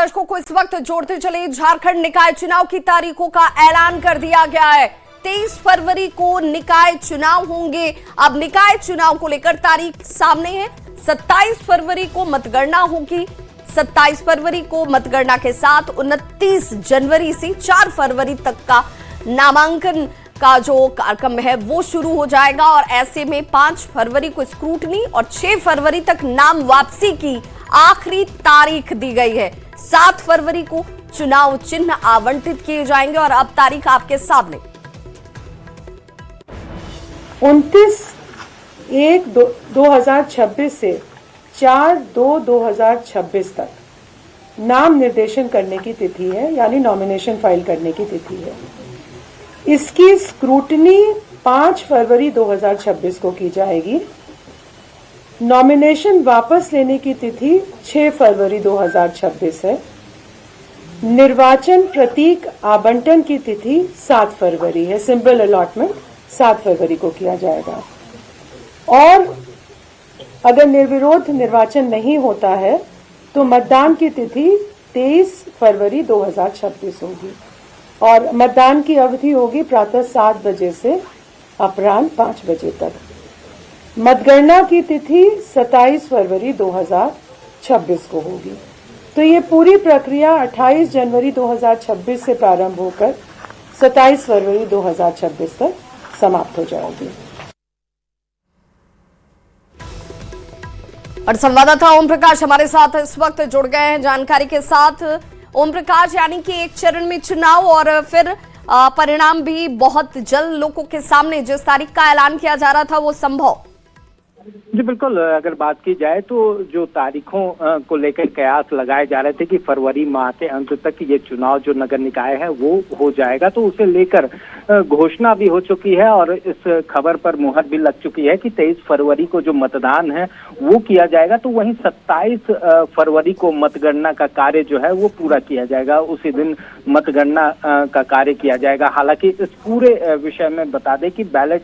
दर्शकों को इस वक्त जोड़ते चले, झारखंड निकाय चुनाव की तारीखों का ऐलान कर दिया गया है। 23 फरवरी को निकाय चुनाव होंगे। अब निकाय चुनाव को लेकर तारीख सामने है। 27 फरवरी को मतगणना होगी। 27 फरवरी को मतगणना के साथ 29 जनवरी से 4 फरवरी तक का नामांकन का जो कार्यक्रम है वो शुरू हो जाएगा और ऐसे में 5 फरवरी को स्क्रूटनी और 6 फरवरी तक नाम वापसी की आखिरी तारीख दी गई है। 7 फरवरी को चुनाव चिन्ह आवंटित किए जाएंगे और अब तारीख आपके सामने 29/1/2026 से 4/2/2026 तक नाम निर्देशन करने की तिथि है, यानी नॉमिनेशन फाइल करने की तिथि है। इसकी स्क्रूटनी 5 फरवरी 2026 को की जाएगी। नॉमिनेशन वापस लेने की तिथि 6 फरवरी 2026 है। निर्वाचन प्रतीक आवंटन की तिथि 7 फरवरी है। सिंबल अलॉटमेंट 7 फरवरी को किया जाएगा और अगर निर्विरोध निर्वाचन नहीं होता है तो मतदान की तिथि 23 फरवरी 2026 होगी और मतदान की अवधि होगी प्रातः 7 बजे से अपराह्न 5 बजे तक। मतगणना की तिथि 27 फरवरी 2026 को होगी। तो ये पूरी प्रक्रिया 28 जनवरी 2026 से प्रारंभ होकर 27 फरवरी 2026 तक समाप्त हो जाएगी। और संवाददाता ओम प्रकाश हमारे साथ इस वक्त जुड़ गए हैं जानकारी के साथ। ओम प्रकाश, यानी कि एक चरण में चुनाव और फिर परिणाम भी बहुत जल्द लोगों के सामने, जिस तारीख का ऐलान किया जा रहा था वो संभव। जी बिल्कुल, अगर बात की जाए तो जो तारीखों को लेकर कयास लगाए जा रहे थे कि फरवरी माह के अंत तक ये चुनाव जो नगर निकाय है वो हो जाएगा, तो उसे लेकर घोषणा भी हो चुकी है और इस खबर पर मुहर भी लग चुकी है कि 23 फरवरी को जो मतदान है वो किया जाएगा। तो वहीं 27 फरवरी को मतगणना का कार्य जो है वो पूरा किया जाएगा। उसी दिन मतगणना का कार्य किया जाएगा। हालांकि इस पूरे विषय में बता दें कि बैलेट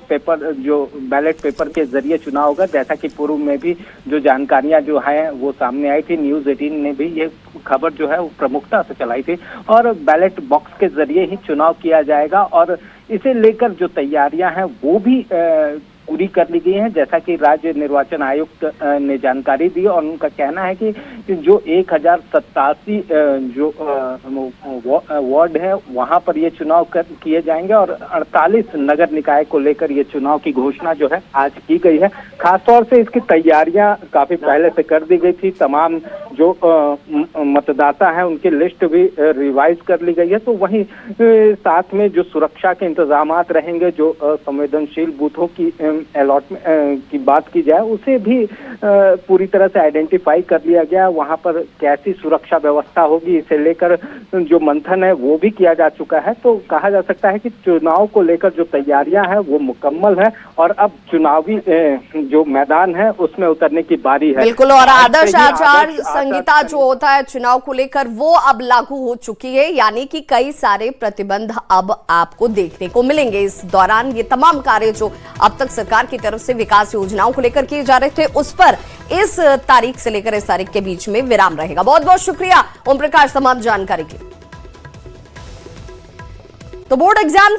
पेपर के जरिए चुनाव होगा, जैसा कि पूर्व में भी जो जानकारियां जो हैं वो सामने आई थी। न्यूज़ 18 ने भी ये खबर जो है वो प्रमुखता से चलाई थी और बैलेट बॉक्स के जरिए ही चुनाव किया जाएगा और इसे लेकर जो तैयारियां हैं वो भी पूरी कर ली गई हैं, जैसा कि राज्य निर्वाचन आयुक्त ने जानकारी दी और उनका कहना है कि जो 1087 जो वार्ड है वहां पर ये चुनाव किए जाएंगे और 48 नगर निकाय को लेकर ये चुनाव की घोषणा जो है आज की गई है। खासतौर से इसकी तैयारियां काफी पहले से कर दी गई थी। तमाम जो मतदाता हैं उनकी लिस्ट भी रिवाइज कर ली गई है। तो वहीं साथ में जो सुरक्षा के इंतजामात रहेंगे, जो संवेदनशील बूथों की अलॉटमेंट की बात की जाए उसे भी पूरी तरह से आइडेंटिफाई कर लिया गया। वहां पर कैसी सुरक्षा व्यवस्था होगी इसे लेकर जो मंथन है वो भी किया जा चुका है। तो कहा जा सकता है कि चुनाव को लेकर जो तैयारियां हैं वो मुकम्मल है और अब चुनावी जो मैदान है उसमें उतरने की बारी है। बिल्कुल, और आदर्श आचार संहिता जो होता है चुनाव को लेकर वो अब लागू हो चुकी है, यानी कि कई सारे प्रतिबंध अब आपको देखने को मिलेंगे। इस दौरान ये तमाम कार्य जो अब तक सरकार की तरफ से विकास योजनाओं को लेकर किए जा रहे थे उस पर इस तारीख से लेकर इस तारीख के बीच में विराम रहेगा। बहुत बहुत शुक्रिया ओम प्रकाश तमाम जानकारी के लिए। तो बोर्ड एग्जाम